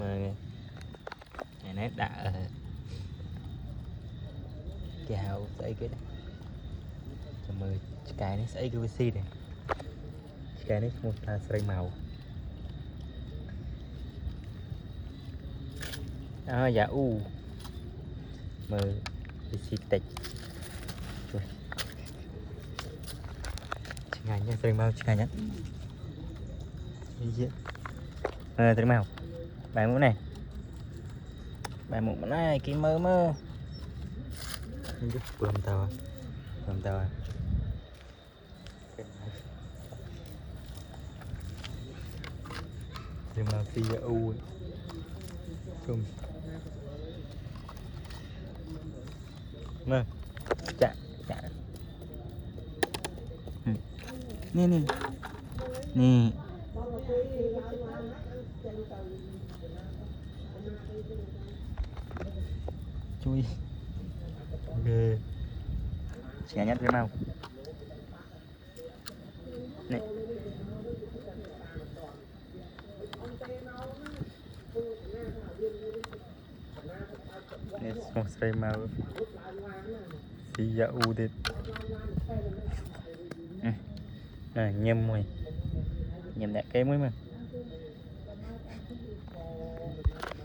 mà này nét đã chào xây cái này cho mời cái này xây cái VC này cái này một là xây màu dạ mời VC tịch ngày nha xây màu ngày nhé xây màu bài mũ này cái mơ belum tahu terima kasih ya mơ chạ nè chui ghê xẻ nhất thế nào này này xong xây màu xì dạ đi nhâm mùi nhâm đẹp cái mới mà